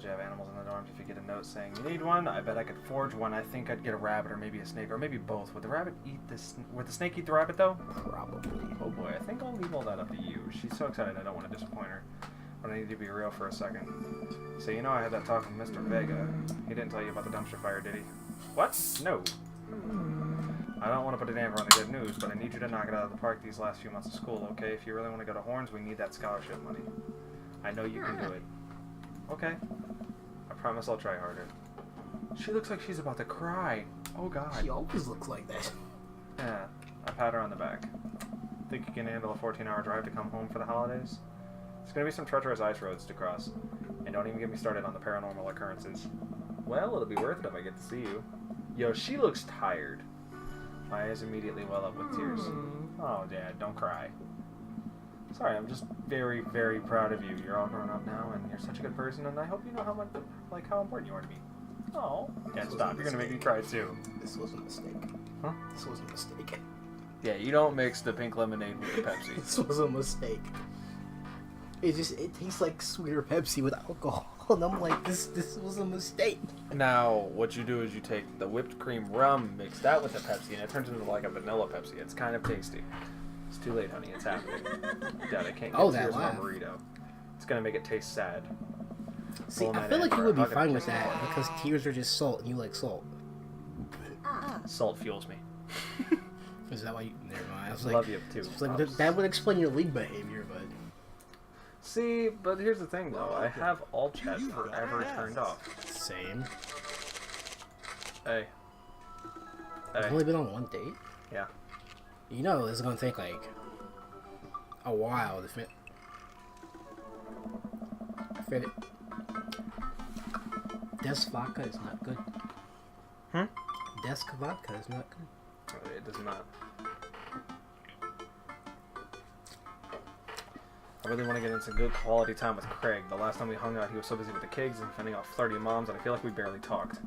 you have animals in the dorms. If you get a note saying you need one, I bet I could forge one. I think I'd get a rabbit or maybe a snake or maybe both. Would the rabbit eat this? Would the snake eat the rabbit though? Probably. Oh boy, I think I'll leave all that up to you. She's so excited I don't want to disappoint her. But I need to be real for a second. So you know I had that talk with Mr. Vega. He didn't tell you about the dumpster fire, did he? What? No. I don't want to put a damper on the good news, but I need you to knock it out of the park these last few months of school, okay? If you really want to go to Horns, we need that scholarship money. I know you can do it. Okay. I promise I'll try harder. She looks like she's about to cry. Oh god. She always looks like that. Yeah. I pat her on the back. Think you can handle a 14-hour drive to come home for the holidays? There's gonna be some treacherous ice roads to cross. And don't even get me started on the paranormal occurrences. Well, it'll be worth it if I get to see you. Yo, she looks tired. My eyes immediately well up with tears. Oh, Dad, don't cry. Sorry, I'm just very, very proud of you. You're all grown up now, and you're such a good person, and I hope you know how much, how important you are to me. Oh, Dad, stop. You're gonna make me cry too. This was a mistake. Huh? This was a mistake. Yeah, you don't mix the pink lemonade with the Pepsi. This was a mistake. It tastes like sweeter Pepsi with alcohol, and I'm like, this was a mistake. Now, what you do is you take the whipped cream rum, mix that with the Pepsi, and it turns into like a vanilla Pepsi. It's kind of tasty. It's too late, honey. It's happening. Dad, I can't get tears on a burrito. It's gonna make it taste sad. See, I feel like you would be fine with that because tears are just salt, and you like salt. Salt fuels me. Is that why you? Never mind. I was Love you too. Like, that would explain your league behavior, but. See, but here's the thing though. I have all chat forever turned off. Same. Hey. I've only been on one date. Yeah. You know, this is gonna take like a while to fit it. Desk vodka is not good. Desk vodka is not good. It does not. I really want to get into good quality time with Craig. The last time we hung out, he was so busy with the kids and fending off flirty moms, and I feel like we barely talked.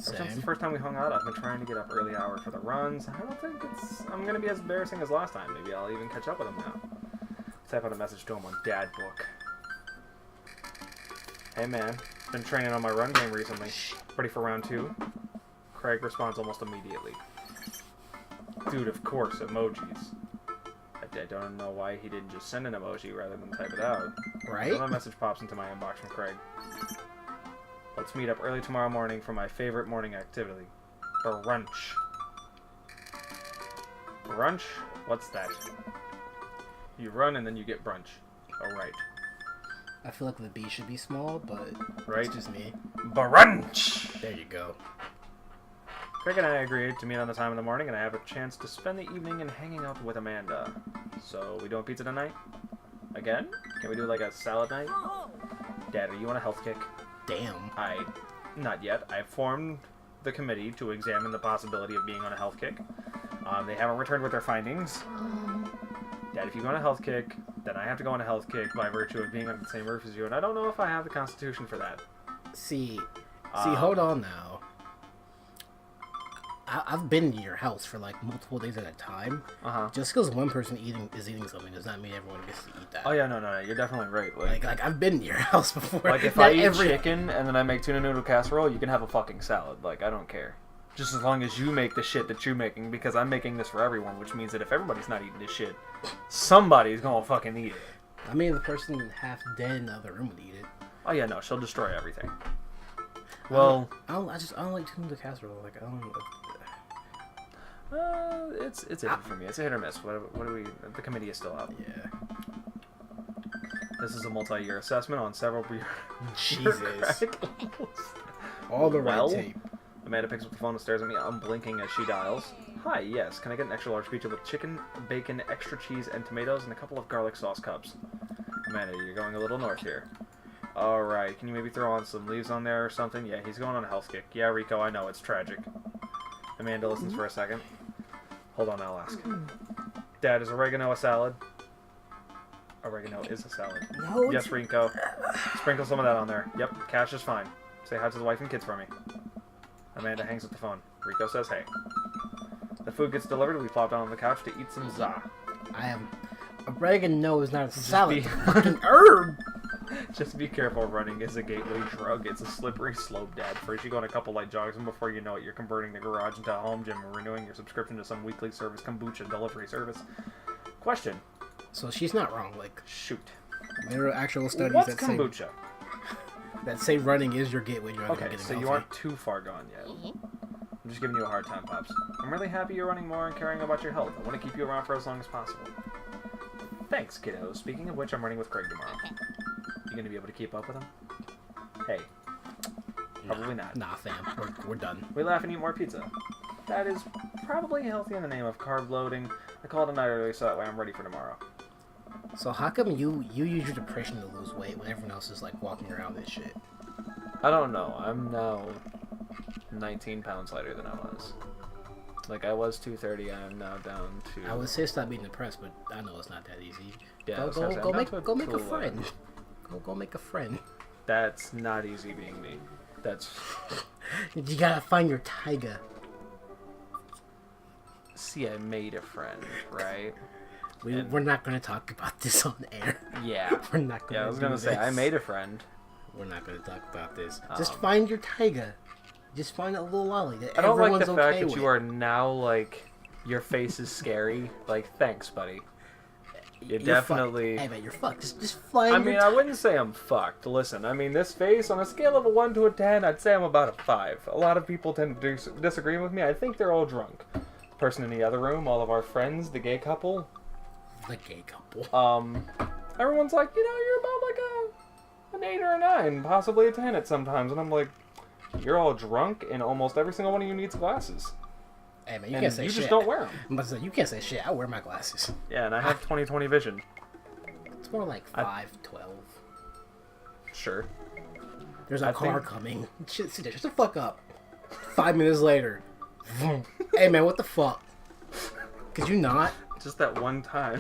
Ever since the first time we hung out, I've been trying to get up early hour for the runs. I don't think I'm going to be as embarrassing as last time. Maybe I'll even catch up with him now. Type out a message to him on Dad Book. Hey man, been training on my run game recently. Ready for round 2? Craig responds almost immediately. Dude, of course, emojis. I don't know why he didn't just send an emoji rather than type it out. Right? Another message pops into my inbox from Craig. Let's meet up early tomorrow morning for my favorite morning activity. Brunch. Brunch? What's that? You run and then you get brunch. Oh, right. I feel like the B should be small, but right? It's just me. Brunch! There you go. Craig and I agreed to meet on the time in the morning, and I have a chance to spend the evening and hanging out with Amanda. So, we doing pizza tonight? Again? Can we do like a salad night? Dad, are you on a health kick? Damn. Not yet. I formed the committee to examine the possibility of being on a health kick. They haven't returned with their findings. Dad, if you go on a health kick, then I have to go on a health kick by virtue of being under the same roof as you, and I don't know if I have the constitution for that. See, hold on now. I've been to your house for like multiple days at a time. Just because one person is eating something does not mean everyone gets to eat that. Oh yeah, no, you're definitely right. Like I've been to your house before. Like if I eat chicken and then I make tuna noodle casserole, you can have a fucking salad. Like I don't care. Just as long as you make the shit that you're making, because I'm making this for everyone, which means that if everybody's not eating this shit, somebody's gonna fucking eat it. I mean, the person half dead in the other room would eat it. Oh yeah, no, she'll destroy everything. Well, I don't like tuna noodle casserole. Like I don't. It's iffy for me. It's a hit or miss. What do we? The committee is still out. Yeah. This is a multi-year assessment on several. Jesus. All the red tape. Amanda picks up the phone and stares at me, unblinking as she dials. Hi, yes. Can I get an extra large pizza with chicken, bacon, extra cheese, and tomatoes, and a couple of garlic sauce cups? Amanda, you're going a little north here. Alright, can you maybe throw on some leaves on there or something? Yeah, he's going on a health kick. Yeah, Rico, I know, it's tragic. Amanda listens for a second. Hold on, I'll ask. Dad, is oregano a salad? Oregano is a salad. No. Yes, Rico. Sprinkle some of that on there. Yep, cash is fine. Say hi to the wife and kids for me. Amanda hangs up the phone. Rico says hey. The food gets delivered. We plop down on the couch to eat some za. Oregano is not a salad. It's a fucking herb. Just be careful, running is a gateway drug. It's a slippery slope, Dad. First you go on a couple light jogs, and before you know it, you're converting the garage into a home gym and renewing your subscription to some weekly service kombucha delivery service. Question. So she's not wrong. Like, Shoot. there are actual studies What's that kombucha? say running is your gateway drug. Okay, so you aren't too far gone yet. I'm just giving you a hard time, Pops. I'm really happy you're running more and caring about your health. I want to keep you around for as long as possible. Thanks, kiddo. Speaking of which, I'm running with Craig tomorrow. You gonna be able to keep up with him? Hey. Probably not. Nah, fam. We're done. We laugh and eat more pizza. That is probably healthy in the name of carb loading. I called a night early so that way I'm ready for tomorrow. So how come you use your depression to lose weight when everyone else is like walking around this shit? I don't know. I'm now 19 pounds lighter than I was. Like, I was 230, I'm now down to... I would say stop being depressed, but I know it's not that easy. Yeah, Go make a friend. Go make a friend. That's not easy being me. That's... You gotta find your tiger. See, I made a friend, right? We're not gonna talk about this on air. Yeah. We're not gonna. Yeah, I was do gonna say, I this. made a friend. We're not gonna talk about this. Just find your tiger. Just find a little lolly that I don't like everyone's the fact okay that with. you are now, like, your face is scary. Like, thanks, buddy. You're definitely... Fucked. Hey man, you're fucked. Just find. I mean, I wouldn't say I'm fucked. Listen, I mean, this face, on a scale of a 1 to a 10, I'd say I'm about a 5. A lot of people tend to disagree with me. I think they're all drunk. The person in the other room, all of our friends, the gay couple. The gay couple. Everyone's like, you know, you're about like an 8 or a 9, possibly a 10 at sometimes. And I'm like, you're all drunk, and almost every single one of you needs glasses. Hey man, you And can't say you shit. just don't wear them. I'm about to say, you can't say shit. I wear my glasses. Yeah, and I have 20/20 vision. It's more like 5/12. Sure. There's a I car think- coming. Shit, sit there. Shut the fuck up. 5 minutes later. Vroom. Hey man, what the fuck? Could you not? Just that one time.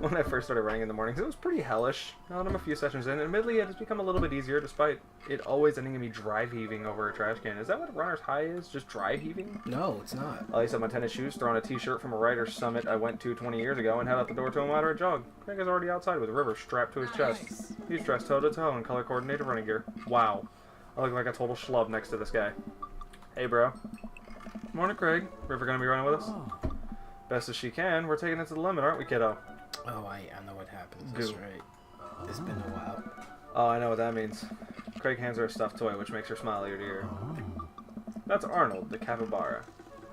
When I first started running in the mornings, it was pretty hellish. Now that I'm a few sessions in, admittedly, it has become a little bit easier despite it always ending in me dry heaving over a trash can. Is that what runner's high is? Just dry heaving? No, it's not. I laced up my tennis shoes, throw on a t-shirt from a writer's summit I went to 20 years ago, and head out the door to a moderate jog. Craig is already outside with River strapped to his chest. He's dressed toe-to-toe in color-coordinated running gear. Wow. I look like a total schlub next to this guy. Hey, bro. Morning, Craig. River gonna be running with us? Best as she can. We're taking it to the limit, aren't we, kiddo? Oh, I know what happens. That's Goo. right. It's been a while. Oh, I know what that means. Craig hands her a stuffed toy, which makes her smile ear to ear. That's Arnold, the capybara.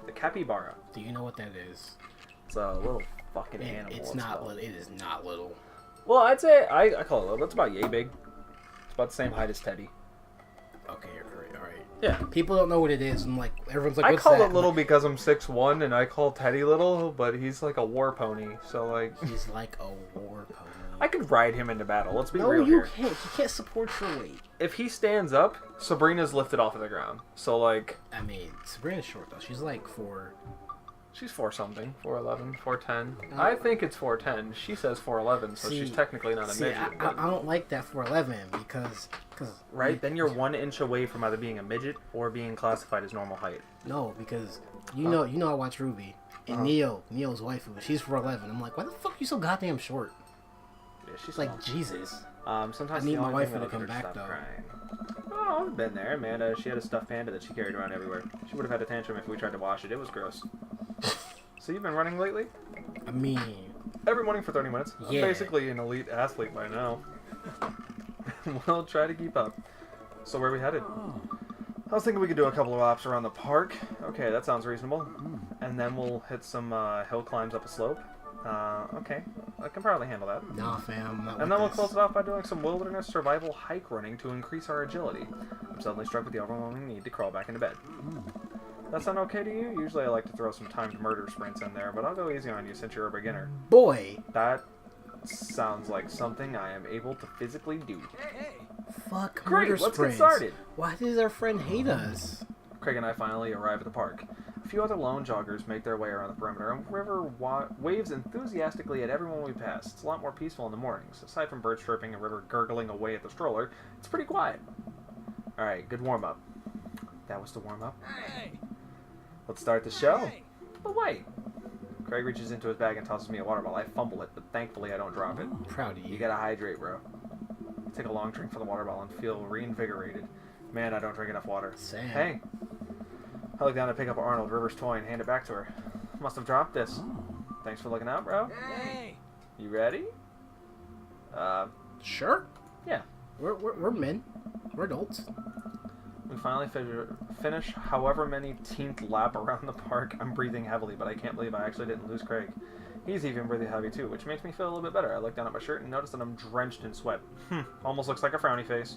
The capybara. Do you know what that is? It's a little fucking animal. It's not called. little. It is not little. Well, I'd say I call it little. It's about yay big. It's about the same height as Teddy. Okay, you're correct. All right. Yeah. People don't know what it is. I'm like, everyone's like, I what's call that? it little because I'm 6'1", and I call Teddy little, but he's like a war pony. So like, He's like a war pony. I could ride him into battle. Let's be No, real you here. can't. You can't support your weight. If he stands up, Sabrina's lifted off of the ground. So like, I mean, Sabrina's short though. She's like 4. she's 4 something, 4'11", 4'10". I think it's 4'10". She says 4'11", so she's technically not a See, midget. but- I don't like that 4'11" because right? Then you're 1 inch away from either being a midget or being classified as normal height. No, because you know I watch Ruby and Neo's waifu. She's 4'11". I'm like, why the fuck are you so goddamn short? Yeah, she's It's like Jesus. sometimes I need the my only wife thing to that'll come get her back, stop though. crying. Oh, I've been there, Amanda. She had a stuffed panda that she carried around everywhere. She would have had a tantrum if we tried to wash it. It was gross. So you've been running lately? I mean, Every morning for 30 minutes. I'm Yeah. basically an elite athlete by now. We'll try to keep up. So where are we headed? I was thinking we could do a couple of laps around the park. Okay, that sounds reasonable. And then we'll hit some hill climbs up a slope. Okay, I can probably handle that. nah, fam. I'm not And with then we'll this. close it off by doing some wilderness survival hike running to increase our agility. I'm suddenly struck with the overwhelming need to crawl back into bed. That sound okay to you? Usually I like to throw some timed murder sprints in there, but I'll go easy on you since you're a beginner. Boy, That sounds like something I am able to physically do. fuck Great, murder let's sprints. get started. Why does our friend hate us? Craig and I finally arrive at the park. A few other lone joggers make their way around the perimeter, and River waves enthusiastically at everyone we pass. It's a lot more peaceful in the mornings. Aside from birds chirping and River gurgling away at the stroller, it's pretty quiet. Alright, good warm-up. That was the warm-up. Let's start the show. But wait. Craig reaches into his bag and tosses me a water bottle. I fumble it, but thankfully I don't drop it. Proud of you. You gotta hydrate, bro. Take a long drink from the water bottle and feel reinvigorated. Man, I don't drink enough water. Same. Hey. I look down to pick up Arnold, River's toy, and hand it back to her. Must have dropped this. Thanks for looking out, bro. Hey! You ready? Sure. Yeah. We're men. We're adults. We finally finish however many teenth lap around the park. I'm breathing heavily, but I can't believe I actually didn't lose Craig. He's even breathing heavy too, which makes me feel a little bit better. I look down at my shirt and notice that I'm drenched in sweat. Almost looks like a frowny face.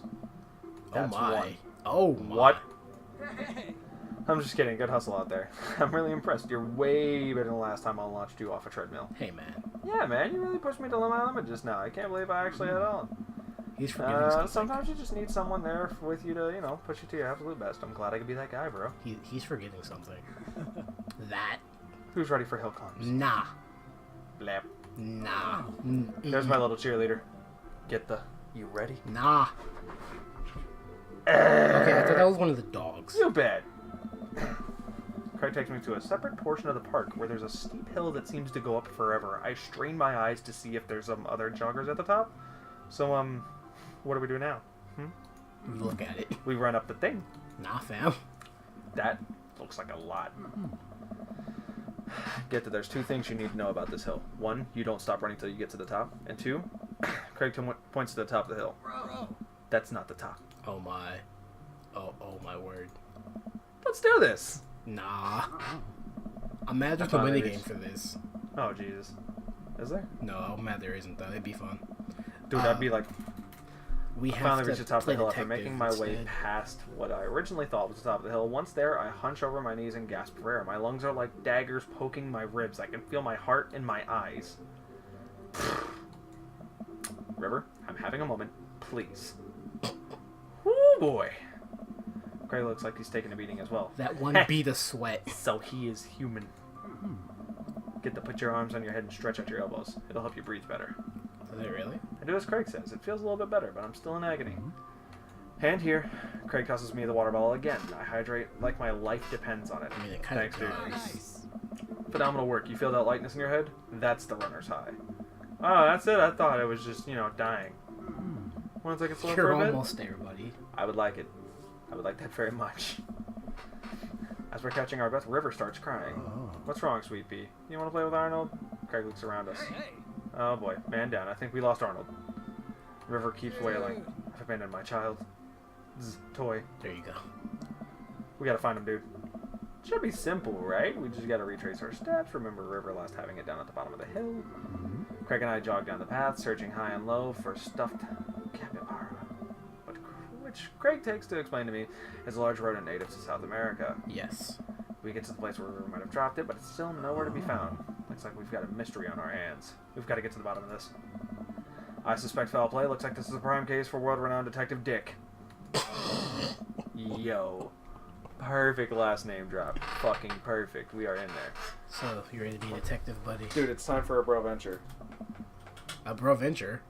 That's oh my. one. Oh my. What? Hey! I'm just kidding. Good hustle out there. I'm really impressed. You're way better than the last time I launched you off a treadmill. Hey man. Yeah, man. You really pushed me to my limit just now. I can't believe I actually had on. He's forgetting something. Sometimes you just need someone there with you to, you know, push you to your absolute best. I'm glad I could be that guy, bro. He's forgetting something. That. Who's ready for hill climbs? Nah. Blap. Nah. There's my little cheerleader. Get the... You ready? Nah. Okay, I thought that was one of the dogs. You bet. Craig takes me to a separate portion of the park where there's a steep hill that seems to go up forever. I strain my eyes to see if there's some other joggers at the top. So, what do we do now? Look at it. We run up the thing. Nah, fam. That looks like a lot. Get that there's two things you need to know about this hill. One, you don't stop running till you get to the top. And two, Craig points to the top of the hill. Bro! That's not the top. Oh my. Oh my word. Let's do this. Nah. I'm mad there's I a thought it minigame is. for this. Oh, Jesus. Is there? No, I'm mad there isn't though. It'd be fun. Dude, I'd be like... We I have finally to reached the top of play the hill after detective making my way instead. past what I originally thought was the top of the hill. Once there, I hunch over my knees and gasp for air. My lungs are like daggers poking my ribs. I can feel my heart in my eyes. River, I'm having a moment. Please. Woo boy. Craig looks like he's taking a beating as well. That one beat of sweat. So he is human. Get to put your arms on your head and stretch out your elbows. It'll help you breathe better. Is it really? I do as Craig says. It feels a little bit better, but I'm still in agony. Hand here. Craig tosses me the water bottle again. I hydrate like my life depends on it. I mean, it kind Thanks, of dude. does. Nice! Phenomenal work. You feel that lightness in your head? That's the runner's high. Oh, that's it. I thought it was just, you know, dying. Want to take a slow You're for a bit? almost there, buddy. I would like it. I would like that very much. As we're catching our breath, River starts crying. What's wrong, Sweet Pea? You want to play with Arnold? Craig looks around us. Hey! Oh boy, man down. I think we lost Arnold. River keeps wailing. I've abandoned my child. Toy. There you go. We gotta find him, dude. Should be simple, right? We just gotta retrace our steps. Remember River last having it down at the bottom of the hill. Craig and I jog down the path, searching high and low for stuffed capybara. Which Craig takes to explain to me is a large rodent native to South America. Yes. We get to the place where River might have dropped it, but it's still nowhere to be found. Looks like we've got a mystery on our hands. We've got to get to the bottom of this. I suspect foul play. Looks like this is a prime case for world-renowned Detective Dick. Yo. Perfect last name drop. Fucking perfect. We are in there. So, you ready to be a detective, buddy? Dude, it's time for a bro venture. A bro venture.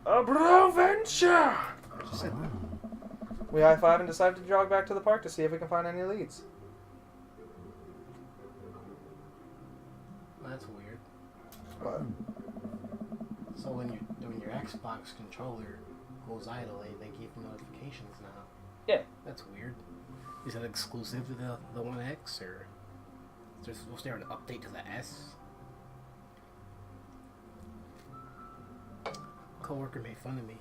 A bro venture! We high-five and decide to jog back to the park to see if we can find any leads. That's weird. What? So when your Xbox controller goes idle, they give you notifications now. Yeah. That's weird. Is that exclusive to the One X, or is there supposed to be an update to the S? Coworker made fun of me.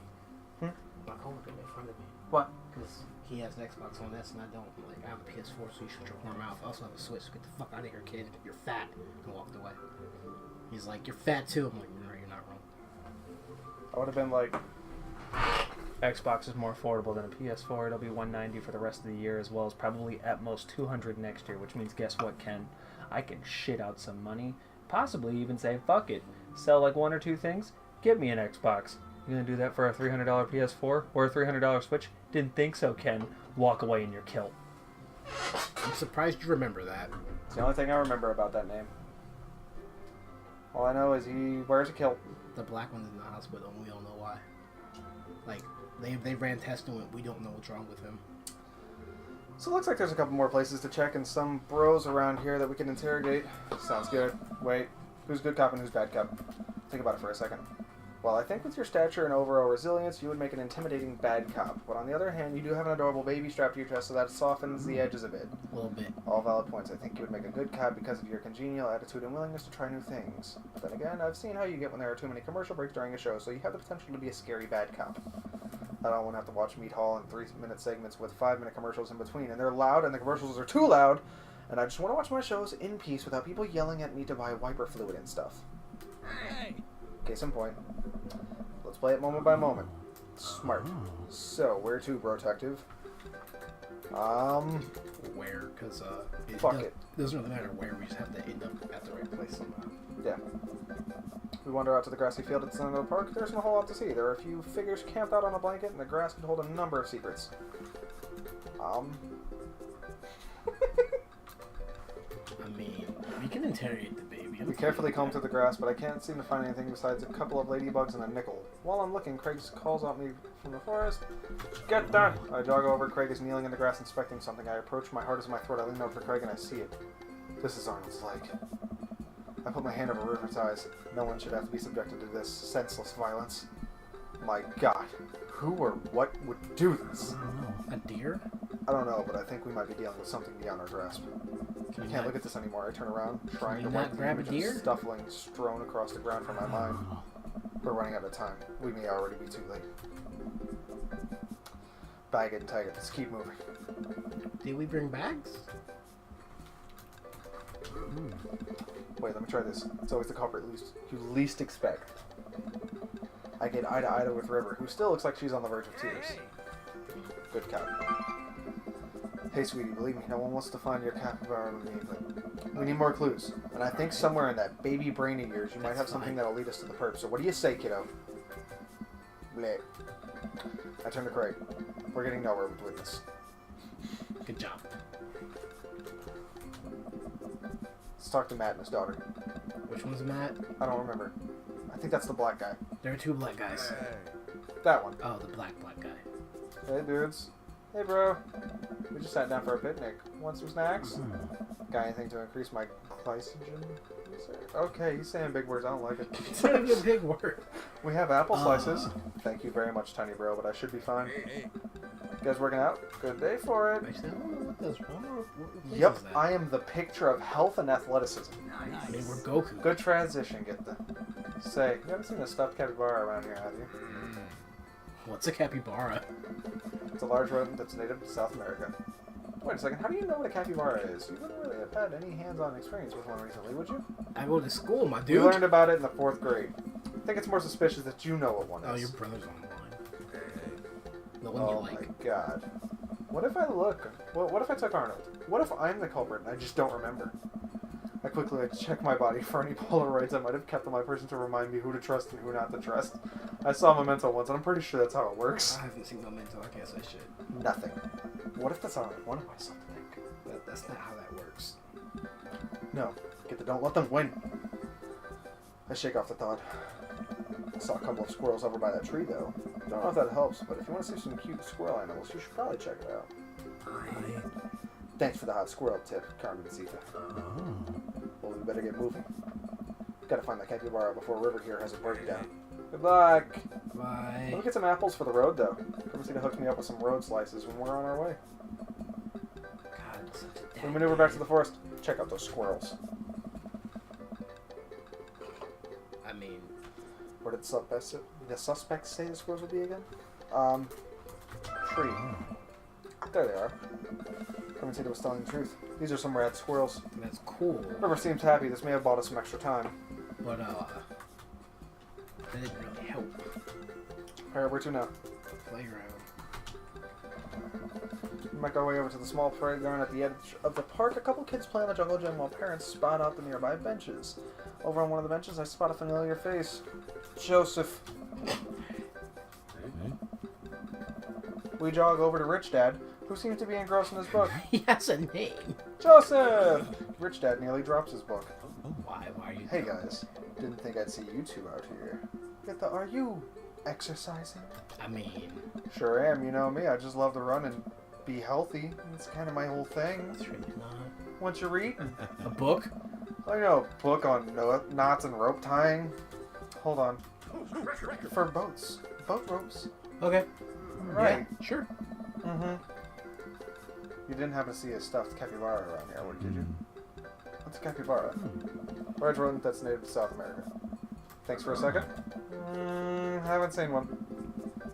My coworker made fun of me What? because he has an Xbox One S and I don't. Like, I have a PS4, so you shut your poor mouth. I also have a Switch. So get the fuck out of here, kid. You're fat. And walked away. He's like, you're fat too. I'm like, no, you're not wrong. I would have been like, Xbox is more affordable than a PS4. It'll be $190 for the rest of the year, as well as probably at most $200 next year. Which means, guess what, Ken? I can shit out some money. Possibly even say, fuck it. Sell like one or two things. Get me an Xbox. You gonna do that for a $300 PS4 or a $300 Switch? Didn't think so, Ken. Walk away in your kilt. I'm surprised you remember that. It's the only thing I remember about that name. All I know is he wears a kilt. The black one's in the hospital, and we all know why. Like, they ran tests and we don't know what's wrong with him. So it looks like there's a couple more places to check and some bros around here that we can interrogate. Sounds good. Wait, who's good cop and who's bad cop? Think about it for a second. Well, I think with your stature and overall resilience, you would make an intimidating bad cop. But on the other hand, you do have an adorable baby strapped to your chest, so that softens the edges a bit. A little bit. All valid points. I think you would make a good cop because of your congenial attitude and willingness to try new things. But then again, I've seen how you get when there are too many commercial breaks during a show, so you have the potential to be a scary bad cop. I don't want to have to watch Meat Hall in 3-minute segments with 5-minute commercials in between, and they're loud, and the commercials are too loud, and I just want to watch my shows in peace without people yelling at me to buy wiper fluid and stuff. Hey. Case in point. Let's play it moment by moment. Smart. So, where to, Brotective? Where? Because Fuck it. It doesn't really matter where. We just have to end up at the right place somehow. Yeah. We wander out to the grassy field at the center of the park. There's not a whole lot to see. There are a few figures camped out on a blanket, and the grass could hold a number of secrets. I mean, we can interrogate the baby. We carefully comb through the grass, but I can't seem to find anything besides a couple of ladybugs and a nickel. While I'm looking, Craig calls out me from the forest. Get done! I jog over. Craig is kneeling in the grass inspecting something. I approach, my heart is in my throat. I lean over for Craig and I see it. This is Arnold's leg. I put my hand over River's eyes. No one should have to be subjected to this senseless violence. My God, who or what would do this? I don't know. A deer? I don't know, but I think we might be dealing with something beyond our grasp. I can't look at this anymore. I turn around, trying to wipe the grab a image deer? of stuffling strewn across the ground from my mind. We're running out of time. We may already be too late. Bag it and tag it. Let's keep moving. Did we bring bags? Wait, let me try this. It's always the culprit you least expect. I get eye to eye with River, who still looks like she's on the verge of tears. Good cop. Hey, sweetie, believe me, no one wants to find your capybara with me, but we need more clues. And I think somewhere in that baby brain of yours, you might have something that'll lead us to the perp. So what do you say, kiddo? Bleh. I turn to Craig. We're getting nowhere with witness. Good job. Let's talk to Matt and his daughter. Which one's Matt? I don't remember. I think that's the black guy. There are two black guys. That one. Oh, the black guy. Hey, dudes. Hey, bro. We just sat down for a picnic. Want some snacks? Got anything to increase my glycogen? Okay, he's saying big words. I don't like it. It's not even a big word. We have apple slices. Thank you very much, tiny bro, but I should be fine. Hey. You guys working out? Good day for it. Actually, I don't know what those. I don't know what place Yep, is that? I am the picture of health and athleticism. I mean, we're Goku. Good transition, get the... Say, you haven't seen a stuffed capybara around here, have you? What's a capybara? It's a large rodent that's native to South America. Wait a second, how do you know what a capybara is? You wouldn't really have had any hands-on experience with one recently, would you? I go to school, my We dude. learned about it in the 4th grade. I think it's more suspicious that you know what one is. Oh, your brother's online. The one Oh you like. my God. What if I look? What if I took Arnold? What if I'm the culprit and I just don't remember? I quickly check my body for any Polaroids I might have kept on my person to remind me who to trust and who not to trust. I saw Memento once, and I'm pretty sure that's how it works. I haven't seen Memento. I can't say shit. Nothing. What if that's Arnold? What am I something? That's not how that works. No. Get the don't let them win. I shake off the thought. I saw a couple of squirrels over by that tree, though. Don't know if that helps, but if you want to see some cute squirrel animals, you should probably check it out. Thanks for the hot squirrel tip, Carmen and Zita. Well, we better get moving. Gotta find that capybara before River here has a breakdown. Good luck! Bye. Let me get some apples for the road, though. Carmencita hooked me up with some road slices when we're on our way. God, such a We maneuver back to the forest. Check out those squirrels. I mean, Where did the suspects say the squirrels would be again? Tree. There they are. Carmencita was telling the truth. These are some rad squirrels. that's cool. River seems happy. This may have bought us some extra time. But, that didn't really help. Alright, where to now? Playground. We make our way over to the small playground at the edge of the park. A couple kids play on the jungle gym while parents spot out the nearby benches. Over on one of the benches, I spot a familiar face. Joseph. We jog over to Rich Dad, who seems to be engrossed in his book. He has a name. Joseph! Rich Dad nearly drops his book. Why are you? Hey guys, didn't think I'd see you two out here. Are you exercising? I mean, Sure am. You know me. I just love to run and be healthy. That's kind of my whole thing. it's really not. What you read? A book? I know a book on knots and rope tying. Hold on. For boats. Boat ropes. Okay. Right. Yeah, sure. Mm-hmm. You didn't happen to see a stuffed capybara around here, did you? What's a capybara? Large rodent that's native to South America. Thanks for a second. Haven't seen one.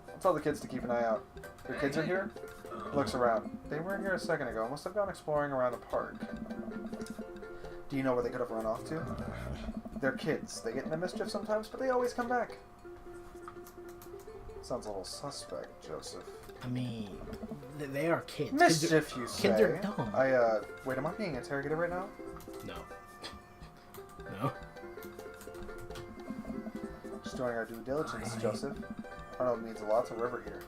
I'll tell the kids to keep an eye out. Your kids are here? Looks around. They weren't here a second ago. Must have gone exploring around the park. Do you know where they could have run off to? They're kids. They get into mischief sometimes, but they always come back. Sounds a little suspect, Joseph. I mean, they are kids. Mischief, you say? kids are dumb. Wait, am I being interrogated right now? No. No. Just doing our due diligence, Joseph. Arnold means a lot to River here.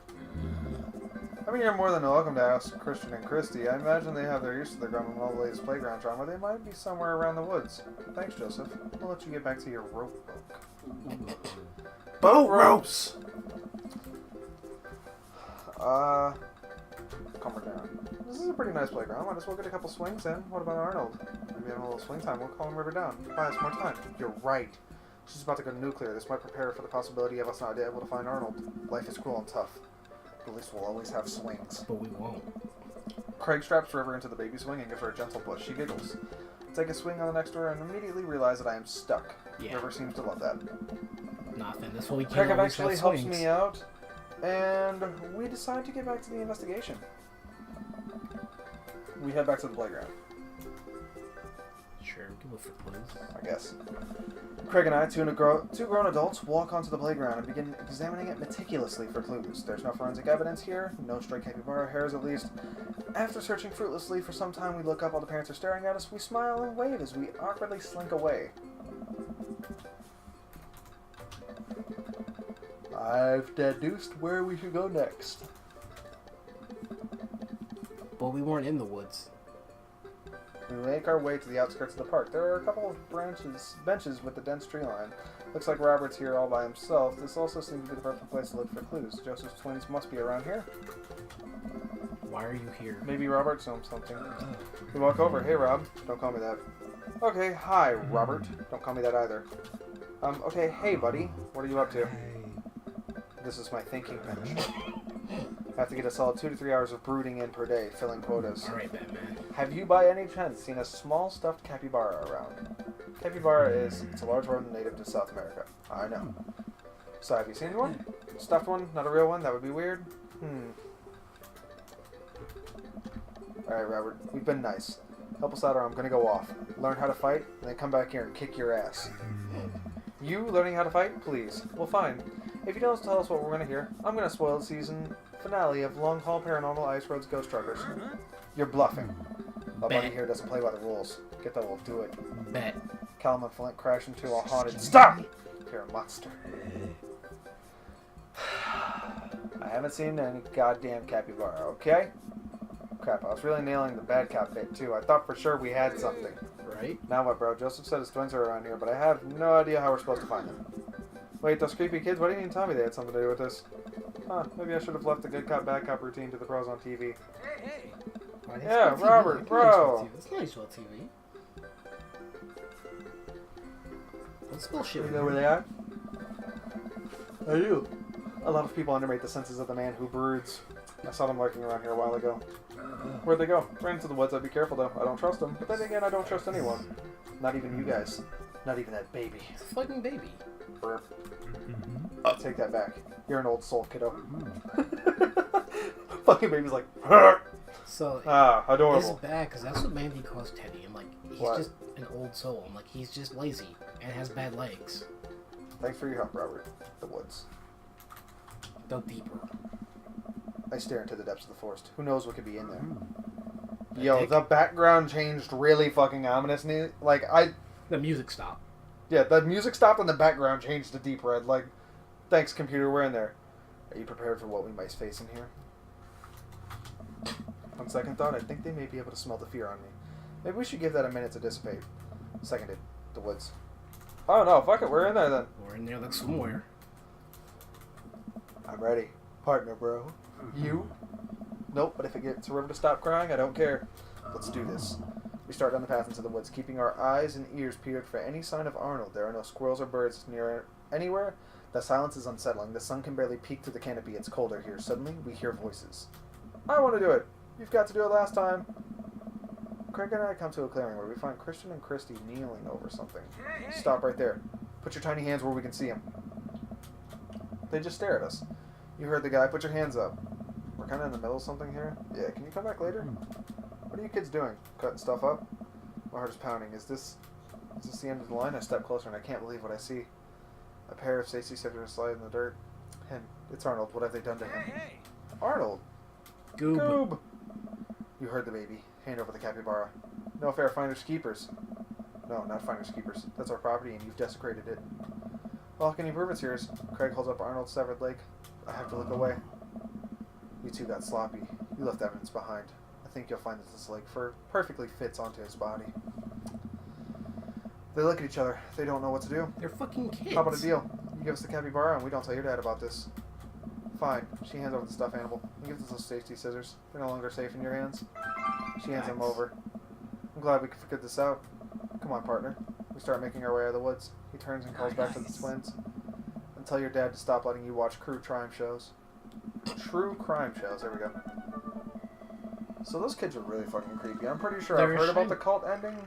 I mean, you're more than welcome to ask Christian and Christy. I imagine they have their use of their gun and all the latest playground drama. They might be somewhere around the woods. Thanks, Joseph. I'll let you get back to your rope book. Boat ropes! Calm her down. This is a pretty nice playground. Might as well get a couple swings in. What about Arnold? Maybe having a little swing time. We'll call him River down. Buy us more time. You're right. She's about to go nuclear. This might prepare her for the possibility of us not able to find Arnold. Life is cruel and tough. At least we'll always have swings. But we won't. Craig straps River into the baby swing and gives her a gentle push. She giggles. I take a swing on the next door and immediately realize that I am stuck. Yeah. River seems to love that. Nothing. That's what we Craig can't always eventually have helps swings. me out, and we decide to get back to the investigation. We head back to the playground, Sure, we can look for clues. I guess. Craig and I, two grown adults, walk onto the playground and begin examining it meticulously for clues. There's no forensic evidence here, no stray capybara hairs at least. After searching fruitlessly for some time, we look up while the parents are staring at us. We smile and wave as we awkwardly slink away. I've deduced where we should go next. But we weren't in the woods. We make our way to the outskirts of the park. There are a couple of benches with a dense tree line. Looks like Robert's here all by himself. This also seems to be the perfect place to look for clues. Joseph's twins must be around here. Why are you here? Maybe Robert knows something. We walk over. Hey, Rob. Don't call me that. Okay, hi, Robert. Don't call me that either. Okay, hey, buddy. What are you up to? This is my thinking bench. I have to get a solid 2 to 3 hours of brooding in per day, filling quotas. Alright, Batman. Have you by any chance seen a small stuffed capybara around? Capybara it's a large rodent native to South America. I know. So have you seen one? Stuffed one? Not a real one? That would be weird? Alright, Robert. We've been nice. Help us out or I'm gonna go off. Learn how to fight, and then come back here and kick your ass. You learning how to fight? Please. Well, fine. If you don't tell us what we're gonna hear, I'm gonna spoil the season finale of Long Haul Paranormal Ice Roads Ghost Truckers. You're bluffing. My buddy here doesn't play by the rules. Get that, we'll do it. Bet. Callum and Flint crash into a haunted... Stop! You're a monster. I haven't seen any goddamn capybara, okay? Crap, I was really nailing the bad cop bit, too. I thought for sure we had something. Right? Now what, bro? Joseph said his twins are around here, but I have no idea how we're supposed to find them. Wait, those creepy kids? Why didn't you tell me they had something to do with this? Huh, maybe I should have left the good cop, bad cop routine to the pros on TV. Hey! Why Yeah, that's not Robert, TV. bro. That's nice on TV. Let's bullshit. You know where they are? I do. A lot of people underrate the senses of the man who broods. I saw them lurking around here a while ago. Where'd they go? Ran into the woods. I'd be careful, though. I don't trust them. But then again, I don't trust anyone. Not even you guys. Not even that baby. It's a fucking baby. Burp. Take that back. You're an old soul, kiddo. Fucking baby's like, So, it's adorable. bad because that's what Mandy calls Teddy. I'm like, he's What? just an old soul. I'm like, he's just lazy and has bad legs. Thanks for your help, Robert. The woods. Go deeper. I stare into the depths of the forest. Who knows what could be in there? A Yo, dick? the background changed really fucking ominously. Like, The music stopped. yeah, the music stopped and the background changed to deep red. Like, thanks, computer, we're in there. Are you prepared for what we might face in here? On second thought, I think they may be able to smell the fear on me. Maybe we should give that a minute to dissipate. Seconded. The woods. Oh no, fuck it, we're in there then. We're in there like somewhere. I'm ready. Partner, bro. You? Nope, but if it gets River to stop crying, I don't care. Let's do this. We start down the path into the woods, keeping our eyes and ears peeled for any sign of Arnold. There are no squirrels or birds near anywhere. The silence is unsettling. The sun can barely peek through the canopy. It's colder here. Suddenly, we hear voices. I want to do it. You've got to do it last time. Craig and I come to a clearing where we find Christian and Christy kneeling over something. Stop right there. Put your tiny hands where we can see them. They just stare at us. You heard the guy. Put your hands up. We're kind of in the middle of something here. Yeah, can you come back later? What are you kids doing? Cutting stuff up? My heart is pounding. Is this the end of the line? I step closer and I can't believe what I see. A pair of Stacy scissors slide in the dirt. Him. It's Arnold. What have they done to him? Arnold! Goob. Goob! You heard the baby. Hand over the capybara. No fair, finders keepers. No, not finders keepers. That's our property and you've desecrated it. Well, can you prove it's yours? Craig holds up Arnold's severed leg. I have to look away. You two got sloppy. You left evidence behind. I think you'll find that this leg fur perfectly fits onto his body. They look at each other. They don't know what to do. They're fucking kids. How about a deal? You give us the capybara and we don't tell your dad about this. Fine. She hands over the stuffed animal. You give us those safety scissors. They're no longer safe in your hands. She hands them over. I'm glad we could figure this out. Come on, partner. We start making our way out of the woods. He turns and calls back to the twins. And tell your dad to stop letting you watch true crime shows. True crime shows. There we go. So those kids are really fucking creepy. I'm pretty sure I've heard about the cult ending.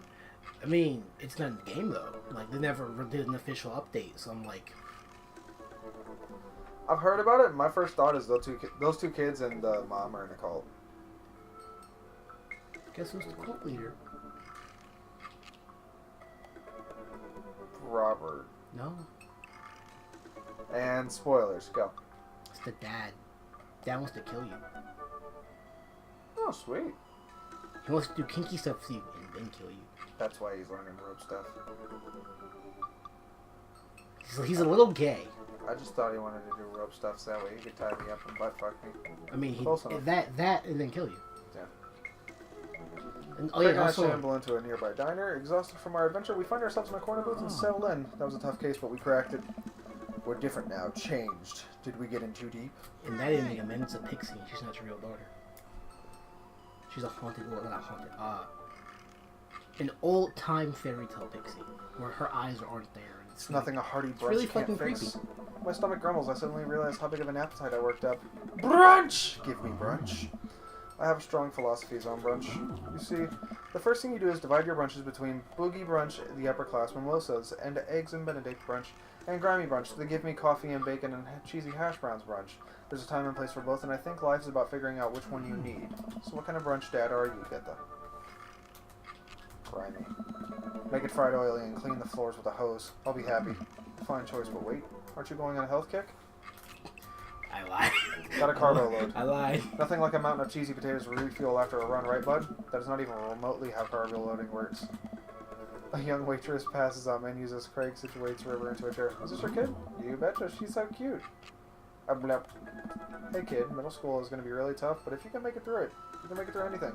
I mean, it's not in the game though. Like they never did an official update, so I'm like, I've heard about it. My first thought is those two kids and the mom are in a cult. guess who's the cult leader? Robert. No, And spoilers. Go. it's the dad. Dad wants to kill you. Oh, sweet. He wants to do kinky stuff to you and then kill you. That's why he's learning rope stuff. He's a little gay. I just thought he wanted to do rope stuff so that way he could tie me up and butt fuck me. I mean, Close enough. that and then kill you. Yeah. And, Craig and I also, shamble into a nearby diner. Exhausted from our adventure, we find ourselves in a corner booth and settle in. That was a tough case, but we cracked it. We're different now. Changed. Did we get in too deep? in that ending, Amanda's a pixie. And she's not your real daughter. She's a haunted, well, not haunted. An old-time fairy tale pixie where her eyes aren't there. And It's nothing a hearty brunch really can't fucking fix. creepy. My stomach grumbles. I suddenly realize how big of an appetite I worked up. Brunch! Give me brunch. I have strong philosophies on brunch. You see, the first thing you do is divide your brunches between boogie brunch, the upper class mimosas, and eggs and benedict brunch, and grimy brunch. They give me coffee and bacon and cheesy hash browns brunch. There's a time and place for both, and I think life is about figuring out which one you need. So what kind of brunch dad are you, Geta? Grimy. Make it fried oily and clean the floors with a hose. I'll be happy. Fine choice, but wait. Aren't you going on a health kick? I lied. Got a carbo load. I lied. Nothing like a mountain of cheesy potatoes to refuel after a run, right, bud? That is not even remotely how carbo loading works. A young waitress passes on menus as Craig situates River into a chair. Is this your kid? You betcha, she's so cute. Blep. Hey kid, middle school is going to be really tough, but if you can make it through it, you can make it through anything.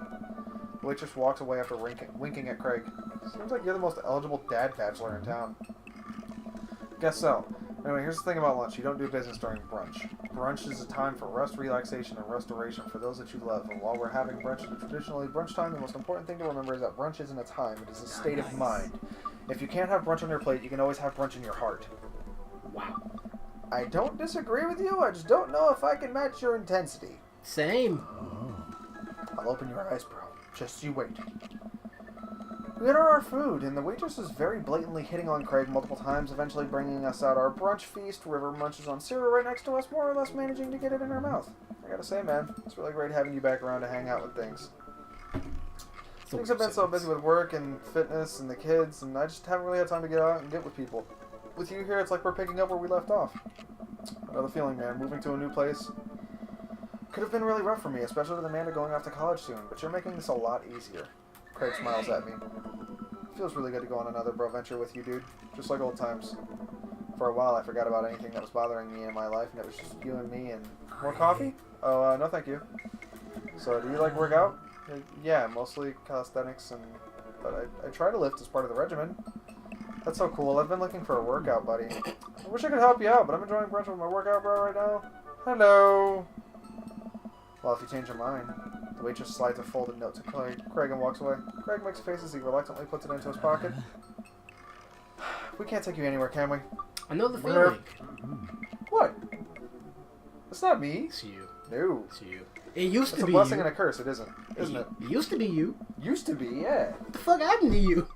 The waitress walks away after winking at Craig. Seems like you're the most eligible dad bachelor in town. Guess so. Anyway, here's the thing about lunch. You don't do business during brunch. Brunch is a time for rest, relaxation, and restoration for those that you love. And while we're having brunch, traditionally brunch time, the most important thing to remember is that brunch isn't a time. It is a state of mind. If you can't have brunch on your plate, you can always have brunch in your heart. Wow. I don't disagree with you. I just don't know if I can match your intensity. Same. I'll open your eyes, bro. Just you wait. We enter our food, and the waitress is very blatantly hitting on Craig multiple times, eventually bringing us out our brunch feast. River munches on cereal right next to us, more or less managing to get it in her mouth. I gotta say, man, it's really great having you back around to hang out with things. Things have been so busy with work and fitness and the kids, and I just haven't really had time to get out and get with people. With you here, it's like we're picking up where we left off. Another feeling, man. Moving to a new place could have been really rough for me, especially with Amanda going off to college soon, but you're making this a lot easier. Craig smiles at me. Feels really good to go on another bro venture with you, dude. Just like old times. For a while, I forgot about anything that was bothering me in my life, and it was just you and me and... More coffee? Oh, no thank you. So, do you like work out? Yeah, mostly calisthenics, but I try to lift as part of the regimen. That's so cool. I've been looking for a workout buddy. I wish I could help you out, but I'm enjoying brunch with my workout bro right now. Hello. Well, if you change your mind. The waitress slides a folded note to Craig and walks away. Craig makes a face as he reluctantly puts it into his pocket. We can't take you anywhere, can we? I know the Where- feeling. What? It's not me. It's you. No. It's you. It used It's to a be blessing you. and a curse. It isn't. Isn't it? It used to be you. Used to be, yeah. What the fuck happened to you?